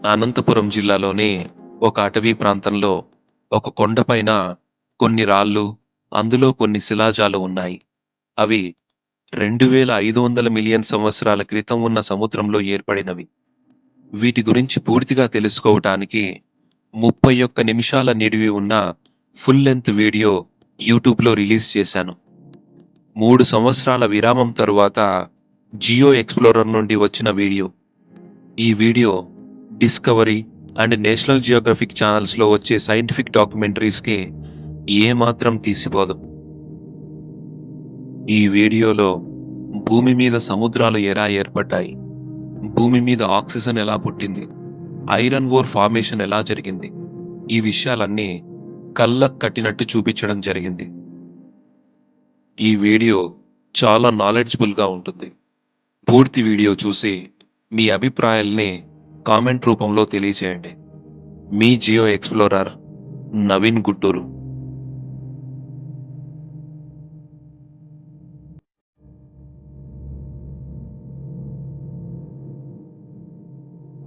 అనంతపురం జిల్లాలోని ఒక అటవీ ప్రాంతంలో ఒక కొండపైన కొన్ని రాళ్ళు, అందులో కొన్ని శిలాజాలు ఉన్నాయి. అవి 2500 మిలియన్ సంవత్సరాల క్రితం ఉన్న సముద్రంలో ఏర్పడినవి. వీటి గురించి పూర్తిగా తెలుసుకోవటానికి 31 నిమిషాల నిడివి ఉన్న ఫుల్ లెంగ్త్ వీడియో యూట్యూబ్‌లో రిలీజ్ చేశాను. 3 సంవత్సరాల విరామం తరువాత జియో ఎక్స్‌ప్లోరర్ నుండి వచ్చిన వీడియో. ఈ video discovery and national geographic ఛానల్స్‌లో వచ్చే సైంటిఫిక్ డాక్యుమెంటరీస్‌కి ఏమాత్రం తీసిపోదు. ఈ వీడియోలో భూమి మీద సముద్రాలు ఎలా ఏర్పడ్డాయి, భూమి మీద ఆక్సిజన్ ఎలా పుట్టింది, ఐరన్ ఓర్ ఫార్మేషన్ ఎలా జరిగింది, ఈ విషయాలన్నీ కళ్ళకు కట్టినట్టు చూపించడం జరిగింది. ఈ వీడియో చాలా నాలెడ్జబుల్‌గా ఉంటుంది. పూర్తి వీడియో చూసి మీ అభిప్రాయాల్ని కామెంట్ రూపంలో తెలియచేయండి. మీ జియో ఎక్స్‌ప్లోరర్ నవీన్ గుట్టూరు.